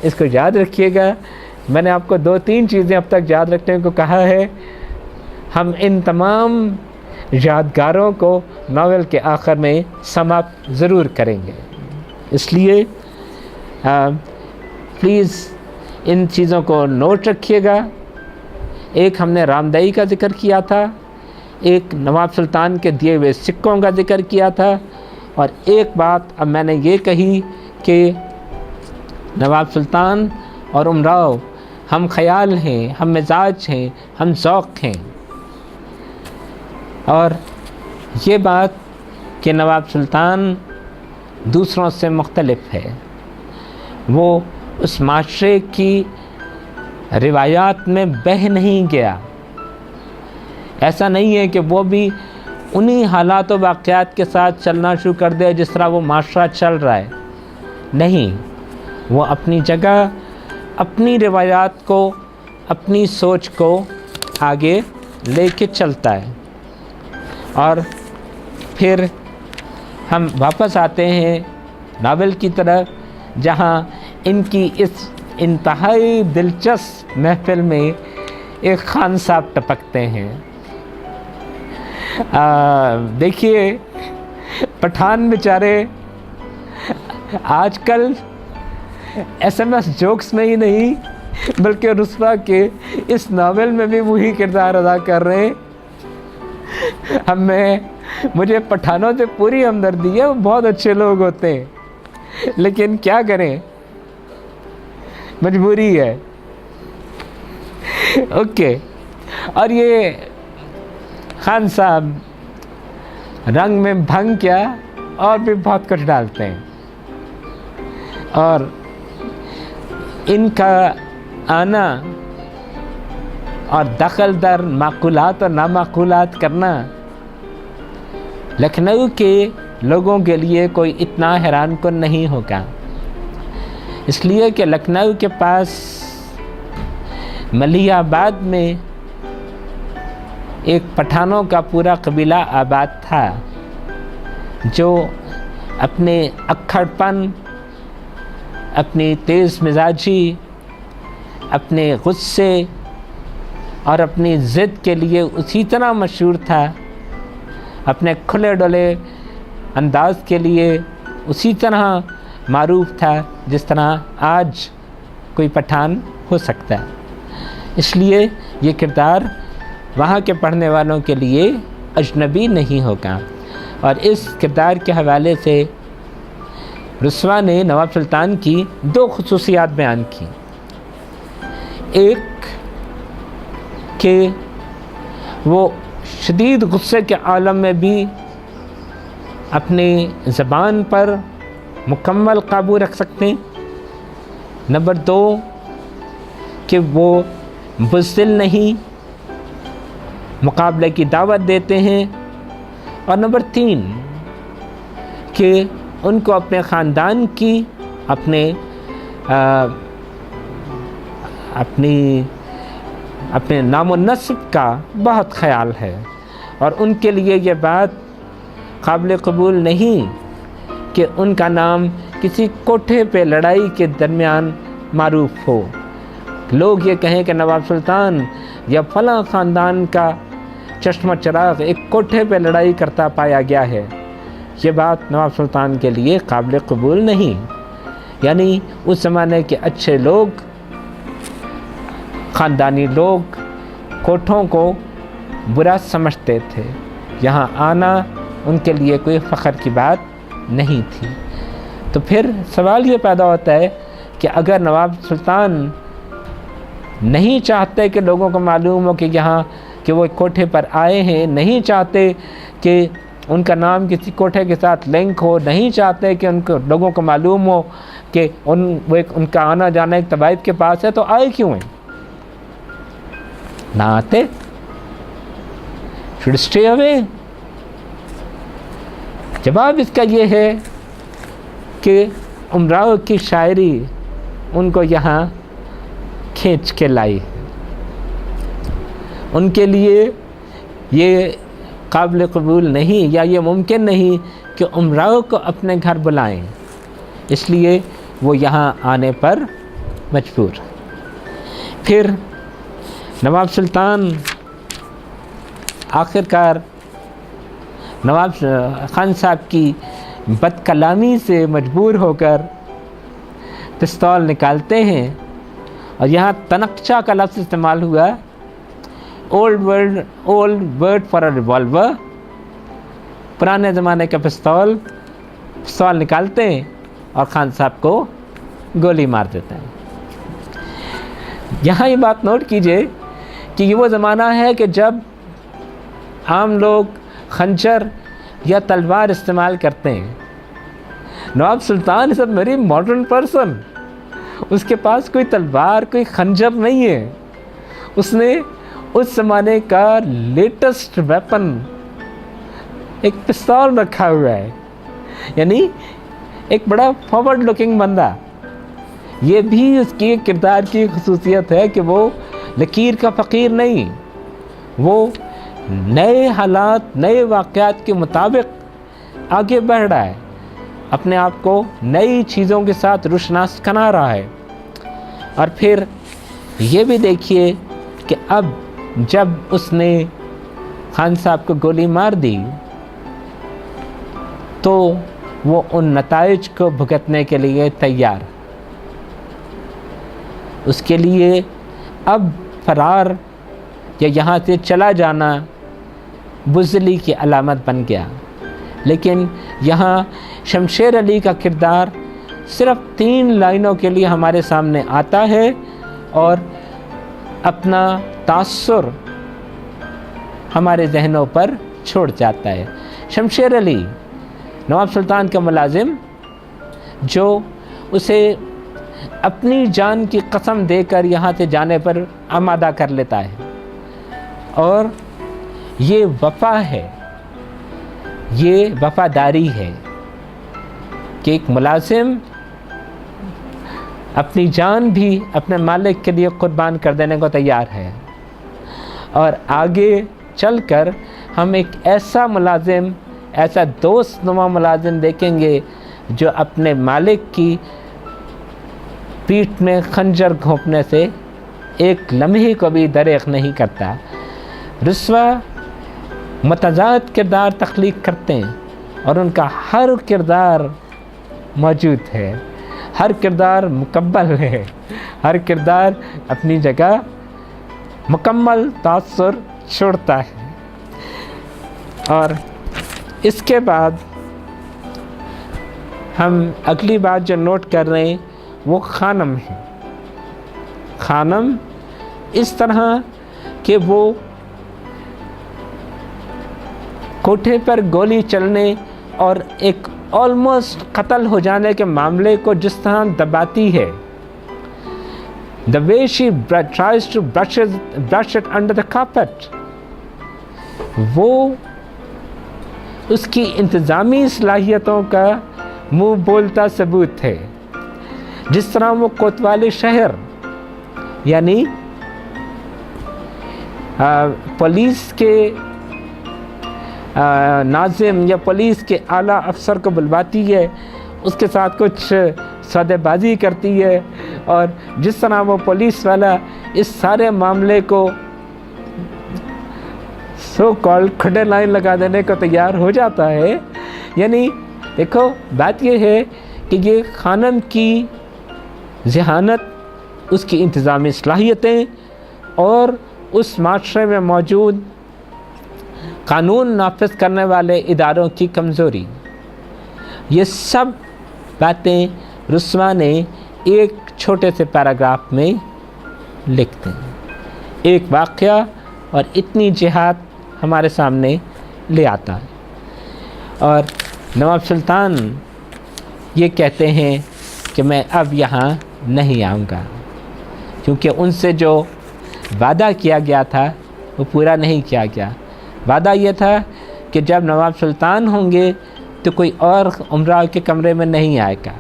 اس کو یاد رکھیے گا. میں نے آپ کو 2-3 چیزیں اب تک یاد رکھنے کو کہا ہے. ہم ان تمام یادگاروں کو ناول کے آخر میں سماپت ضرور کریں گے. اس لیے پلیز ان چیزوں کو نوٹ رکھیے گا. ایک ہم نے رامدئی کا ذکر کیا تھا، ایک نواب سلطان کے دیے ہوئے سکوں کا ذکر کیا تھا، اور ایک بات اب میں نے یہ کہی کہ نواب سلطان اور امراؤ ہم خیال ہیں، ہم مزاج ہیں، ہم ذوق ہیں. اور یہ بات کہ نواب سلطان دوسروں سے مختلف ہے، وہ اس معاشرے کی روایات میں بہہ نہیں گیا. ایسا نہیں ہے کہ وہ بھی انہی حالات و واقعات کے ساتھ چلنا شروع کر دے جس طرح وہ معاشرہ چل رہا ہے. نہیں، وہ اپنی جگہ اپنی روایات کو، اپنی سوچ کو آگے لے کے چلتا ہے. اور پھر ہم واپس آتے ہیں ناول کی طرف، جہاں ان کی اس انتہائی دلچسپ محفل میں ایک خان صاحب ٹپکتے ہیں. دیکھیے پٹھان بیچارے آج کل SMS جوکس میں ہی نہیں بلکہ رسوا کے اس ناول میں بھی وہی کردار ادا کر رہے ہیں. مجھے پٹھانوں سے پوری ہمدردی ہے، وہ بہت اچھے لوگ ہوتے ہیں، لیکن کیا کریں، مجبوری ہے. اوکے. اور یہ خان صاحب رنگ میں بھنگ کیا اور بھی بہت کچھ ڈالتے ہیں، اور ان کا آنا اور دخل در معقولات اور نامعقولات کرنا لکھنؤ کے لوگوں کے لیے کوئی اتنا حیران کن نہیں ہوگا، اس لیے کہ لکھنؤ کے پاس ملیح آباد میں ایک پٹھانوں کا پورا قبیلہ آباد تھا، جو اپنے اکھڑ پن، اپنی تیز مزاجی، اپنے غصے اور اپنی ضد کے لیے اسی طرح مشہور تھا، اپنے کھلے ڈلے انداز کے لیے اسی طرح معروف تھا جس طرح آج کوئی پٹھان ہو سکتا ہے. اس لیے یہ کردار وہاں کے پڑھنے والوں کے لیے اجنبی نہیں ہوگا. اور اس کردار کے حوالے سے رسوا نے نواب سلطان کی 2 خصوصیات بیان کی. ایک کہ وہ شدید غصے کے عالم میں بھی اپنی زبان پر مکمل قابو رکھ سکتے ہیں. نمبر 2 کہ وہ بزدل نہیں، مقابلے کی دعوت دیتے ہیں. اور نمبر 3 کہ ان کو اپنے خاندان کی، اپنے نام و نسب کا بہت خیال ہے، اور ان کے لیے یہ بات قابل قبول نہیں کہ ان کا نام کسی کوٹھے پہ لڑائی کے درمیان معروف ہو. لوگ یہ کہیں کہ نواب سلطان یا فلاں خاندان کا چشمہ چراغ ایک کوٹھے پہ لڑائی کرتا پایا گیا ہے، یہ بات نواب سلطان کے لیے قابل قبول نہیں. یعنی اس زمانے کے اچھے لوگ، خاندانی لوگ کوٹھوں کو برا سمجھتے تھے. یہاں آنا ان کے لیے کوئی فخر کی بات نہیں تھی. تو پھر سوال یہ پیدا ہوتا ہے کہ اگر نواب سلطان نہیں چاہتے کہ لوگوں کو معلوم ہو کہ یہاں کہ وہ کوٹھے پر آئے ہیں، نہیں چاہتے کہ ان کا نام کسی کوٹھے کے ساتھ لنک ہو، نہیں چاہتے کہ ان کو لوگوں کو معلوم ہو کہ ان کا آنا جانا ایک طبائب کے پاس ہے، تو آئے کیوں ہیں؟ نہ آتے، should stay away. جواب اس کا یہ ہے کہ امراؤ کی شاعری ان کو یہاں کھینچ کے لائی. ان کے لیے یہ قابل قبول نہیں یا یہ ممکن نہیں کہ امراؤ کو اپنے گھر بلائیں، اس لیے وہ یہاں آنے پر مجبور. پھر نواب سلطان آخر کار نواب خان صاحب کی بد کلامی سے مجبور ہو کر پستول نکالتے ہیں، اور یہاں تنقچہ کا لفظ استعمال ہوا، old word for a revolver, پرانے زمانے کا پستول نکالتے ہیں اور خان صاحب کو گولی مار دیتے ہیں. یہاں یہ بات نوٹ کیجئے کہ یہ وہ زمانہ ہے کہ جب عام لوگ خنجر یا تلوار استعمال کرتے ہیں. نواب سلطان از اے ویری ماڈرن پرسن، اس کے پاس کوئی تلوار کوئی خنجر نہیں ہے، اس نے اس زمانے کا لیٹسٹ ویپن ایک پستول رکھا ہوا ہے، یعنی ایک بڑا فارورڈ لکنگ بندہ. یہ بھی اس کی کردار کی خصوصیت ہے کہ وہ لکیر کا فقیر نہیں، وہ نئے حالات نئے واقعات کے مطابق آگے بڑھ رہا ہے، اپنے آپ کو نئی چیزوں کے ساتھ روشناس کرا رہا ہے. اور پھر یہ بھی دیکھیے کہ اب جب اس نے خان صاحب کو گولی مار دی تو وہ ان نتائج کو بھگتنے کے لیے تیار. اس کے لیے اب فرار یا یہاں سے چلا جانا بزدلی کی علامت بن گیا. لیکن یہاں شمشیر علی کا کردار صرف 3 لائنوں کے لیے ہمارے سامنے آتا ہے اور اپنا تاثر ہمارے ذہنوں پر چھوڑ جاتا ہے. شمشیر علی نواب سلطان کا ملازم جو اسے اپنی جان کی قسم دے کر یہاں سے جانے پر آمادہ کر لیتا ہے، اور یہ وفا ہے، یہ وفاداری ہے کہ ایک ملازم اپنی جان بھی اپنے مالک کے لیے قربان کر دینے کو تیار ہے. اور آگے چل کر ہم ایک ایسا ملازم، ایسا دوست نما ملازم دیکھیں گے جو اپنے مالک کی پیٹھ میں خنجر گھونپنے سے ایک لمحے کو بھی دریغ نہیں کرتا. رسوا متضاد کردار تخلیق کرتے ہیں اور ان کا ہر کردار موجود ہے، ہر کردار مکمل ہے، ہر کردار اپنی جگہ مکمل تاثر چھوڑتا ہے. اور اس کے بعد ہم اگلی بات جو نوٹ کر رہے ہیں وہ خانم ہے. خانم اس طرح کہ وہ کوٹھے پر گولی چلنے اور ایک آلموسٹ قتل ہو جانے کے معاملے کو جس طرح دباتی ہے، the way she tries to brush it under the carpet، وہ اس کی انتظامی صلاحیتوں کا منہ بولتا ثبوت ہے. جس طرح وہ کوتوال شہر یعنی پولیس کے ناظم یا پولیس کے اعلیٰ افسر کو بلواتی ہے، اس کے ساتھ کچھ سودے بازی کرتی ہے، اور جس طرح وہ پولیس والا اس سارے معاملے کو سو کال کھڈے لائن لگا دینے کو تیار ہو جاتا ہے. یعنی دیکھو بات یہ ہے کہ یہ خانم کی ذہانت، اس کی انتظامی صلاحیتیں اور اس معاشرے میں موجود قانون نافذ کرنے والے اداروں کی کمزوری، یہ سب باتیں رسوا نے ایک چھوٹے سے پیراگراف میں لکھتے ہیں. ایک واقعہ اور اتنی جہاد ہمارے سامنے لے آتا ہے. اور نواب سلطان یہ کہتے ہیں کہ میں اب یہاں نہیں آؤں گا، کیونکہ ان سے جو وعدہ کیا گیا تھا وہ پورا نہیں کیا گیا. وعدہ یہ تھا کہ جب نواب سلطان ہوں گے تو کوئی اور عمرہ کے کمرے میں نہیں آئے گا.